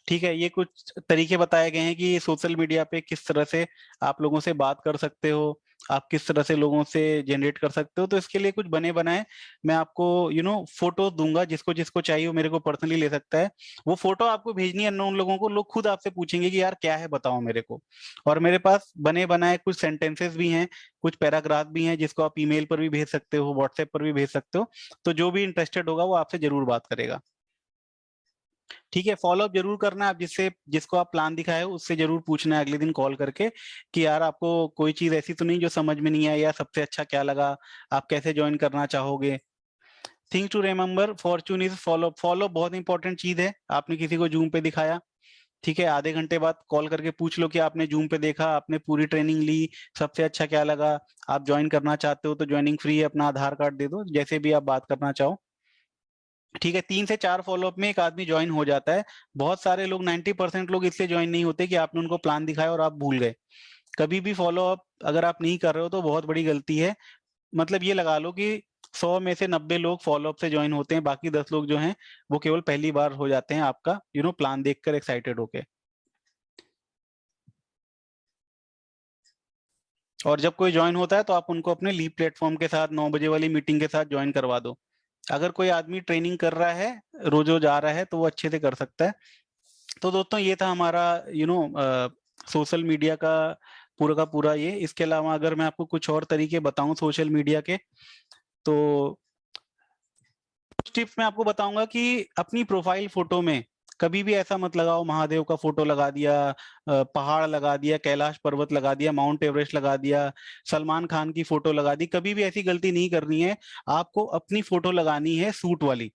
ठीक है, ये कुछ तरीके बताए गए हैं कि सोशल मीडिया पे किस तरह से आप लोगों से बात कर सकते हो, आप किस तरह से लोगों से जनरेट कर सकते हो। तो इसके लिए कुछ बने बनाए मैं आपको फोटो दूंगा, जिसको जिसको चाहिए वो मेरे को पर्सनली ले सकता है। वो फोटो आपको भेजनी है अननोन लोगों को, लोग खुद आपसे पूछेंगे कि यार क्या है बताओ मेरे को। और मेरे पास बने बनाए कुछ सेंटेंसेस भी हैं, कुछ पैराग्राफ भी हैं, जिसको आप ईमेल पर भी भेज सकते हो, व्हाट्सएप पर भी भेज सकते हो। तो जो भी इंटरेस्टेड होगा वो आपसे जरूर बात करेगा। ठीक है, फॉलोअप जरूर करना है। आप जिसको आप प्लान दिखाए हो उससे जरूर पूछना है अगले दिन कॉल करके कि यार आपको कोई चीज ऐसी तो नहीं जो समझ में नहीं आई, या सबसे अच्छा क्या लगा, आप कैसे ज्वाइन करना चाहोगे। Thing to remember, fortune is follow. Follow बहुत इंपॉर्टेंट चीज है। आपने किसी को जूम पे दिखाया, ठीक है, आधे घंटे बाद कॉल करके पूछ लो कि आपने जूम पे देखा, आपने पूरी ट्रेनिंग ली, सबसे अच्छा क्या लगा, आप ज्वाइन करना चाहते हो तो ज्वाइनिंग फ्री है, अपना आधार कार्ड दे दो, जैसे भी आप बात करना चाहो। ठीक है, 3 से 4 फॉलोअप में एक आदमी ज्वाइन हो जाता है। बहुत सारे लोग, 90% लोग इसलिए ज्वाइन नहीं होते कि आपने उनको प्लान दिखाया और आप भूल गए। कभी भी फॉलोअप अगर आप नहीं कर रहे हो तो बहुत बड़ी गलती है। मतलब ये लगा लो कि 100 में से 90 लोग फॉलोअप से ज्वाइन होते हैं, बाकी 10 लोग जो हैं वो केवल पहली बार हो जाते हैं आपका प्लान देखकर एक्साइटेड होके। और जब कोई ज्वाइन होता है तो आप उनको अपने लीव प्लेटफॉर्म के साथ 9 बजे वाली मीटिंग के साथ ज्वाइन करवा दो। अगर कोई आदमी ट्रेनिंग कर रहा है, रोज रोज आ रहा है, तो वो अच्छे से कर सकता है। तो दोस्तों ये था हमारा सोशल मीडिया का पूरा ये। इसके अलावा अगर मैं आपको कुछ और तरीके बताऊं सोशल मीडिया के, तो कुछ टिप्स मैं आपको बताऊंगा कि अपनी प्रोफाइल फोटो में कभी भी ऐसा मत लगाओ महादेव का फोटो लगा दिया, पहाड़ लगा दिया, कैलाश पर्वत लगा दिया, माउंट एवरेस्ट लगा दिया, सलमान खान की फोटो लगा दी। कभी भी ऐसी गलती नहीं करनी है। आपको अपनी फोटो लगानी है सूट वाली।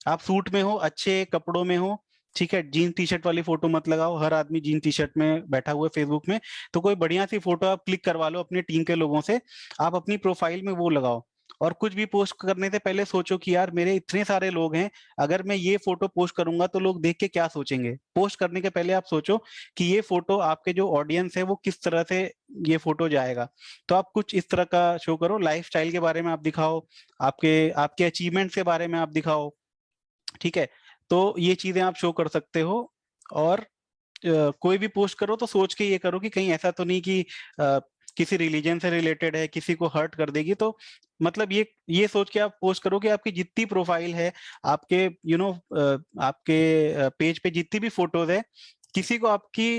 आप सूट में हो, अच्छे कपड़ों में हो, ठीक है। जीन टी शर्ट वाली फोटो मत लगाओ, हर आदमी जीन टी शर्ट में बैठा हुआ है फेसबुक में। तो कोई बढ़िया सी फोटो आप क्लिक करवा लो अपनी टीम के लोगों से, आप अपनी प्रोफाइल में वो लगाओ। और कुछ भी पोस्ट करने से पहले सोचो कि यार मेरे इतने सारे लोग हैं, अगर मैं ये फोटो पोस्ट करूंगा तो लोग देख के क्या सोचेंगे। पोस्ट करने के पहले आप सोचो कि ये फोटो आपके जो ऑडियंस है वो किस तरह से ये फोटो जाएगा। तो आप कुछ इस तरह का शो करो, लाइफस्टाइल के बारे में आप दिखाओ, आपके आपके अचीवमेंट्स के बारे में आप दिखाओ, ठीक है। तो ये चीजें आप शो कर सकते हो। और कोई भी पोस्ट करो तो सोच के ये करो कि कहीं ऐसा तो नहीं कि किसी रिलीजन से रिलेटेड है, किसी को हर्ट कर देगी। तो मतलब ये सोच के आप पोस्ट करो कि आपकी जितनी प्रोफाइल है, आपके आपके पेज पे जितनी भी फोटोज है, किसी को आपकी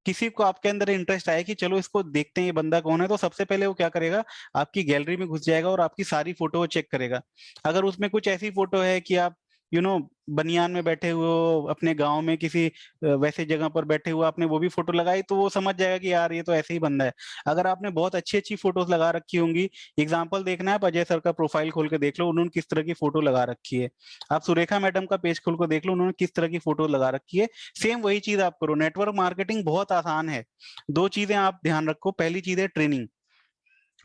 किसी को आपके अंदर इंटरेस्ट आए कि चलो इसको देखते हैं ये बंदा कौन है, तो सबसे पहले वो क्या करेगा, आपकी गैलरी में घुस जाएगा और आपकी सारी फोटो चेक करेगा। अगर उसमें कुछ ऐसी फोटो है कि आप बनियान में बैठे हुए हो, अपने गांव में किसी वैसे जगह पर बैठे हुए आपने वो भी फोटो लगाई, तो वो समझ जाएगा कि यार ये तो ऐसे ही बंदा है। अगर आपने बहुत अच्छी अच्छी फोटोज लगा रखी होंगी, एग्जाम्पल देखना है, आप अजय सर का प्रोफाइल खोल के देख लो उन्होंने किस तरह की फोटो लगा रखी है। आप सुरेखा मैडम का पेज खोल कर देख लो उन्होंने किस तरह की फोटो लगा रखी है। सेम वही चीज आप करो। नेटवर्क मार्केटिंग बहुत आसान है। 2 चीजें आप ध्यान रखो। पहली चीज है ट्रेनिंग।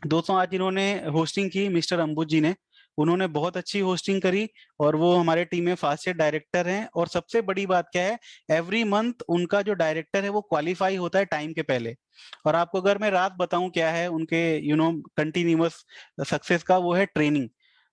दोस्तों आज इन्होंने होस्टिंग की, मिस्टर अंबुज जी ने, उन्होंने बहुत अच्छी होस्टिंग करी, और वो हमारे टीम में फास्टेस्ट डायरेक्टर हैं। और सबसे बड़ी बात क्या है, एवरी मंथ उनका जो डायरेक्टर है वो क्वालिफाई होता है टाइम के पहले। और आपको अगर मैं रात बताऊं क्या है उनके कंटिन्यूअस सक्सेस का, वो है ट्रेनिंग।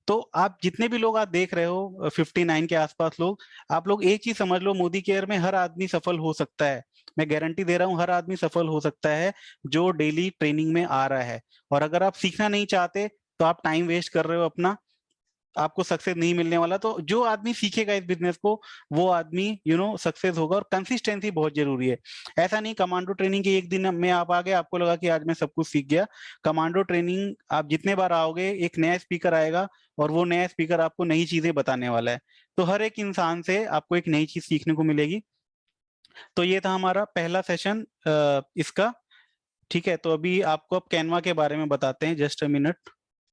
तो आप जितने भी लोग आप देख रहे हो 59 के आसपास लोग, आप लोग एक चीज समझ लो, मोदी केयर में हर आदमी सफल हो सकता है। मैं गारंटी दे रहा हूं, हर आदमी सफल हो सकता है जो डेली ट्रेनिंग में आ रहा है। और अगर आप सीखना नहीं चाहते तो आप टाइम वेस्ट कर रहे हो अपना, आपको सक्सेस नहीं मिलने वाला। तो जो आदमी सीखेगा इस बिजनेस को, वो आदमी सक्सेस होगा। और कंसिस्टेंसी बहुत जरूरी है। ऐसा नहीं कमांडो ट्रेनिंग के एक दिन में आप आ गए, आपको लगा कि आज मैं सब कुछ सीख गया। कमांडो ट्रेनिंग आप जितने बार आओगे, एक नया स्पीकर आएगा और वो नया स्पीकर आपको नई चीजें बताने वाला है। तो हर एक इंसान से आपको एक नई चीज सीखने को मिलेगी। तो ये था हमारा पहला सेशन इसका। ठीक है, तो अभी आपको अब कैनवा के बारे में बताते हैं, जस्ट अ मिनट।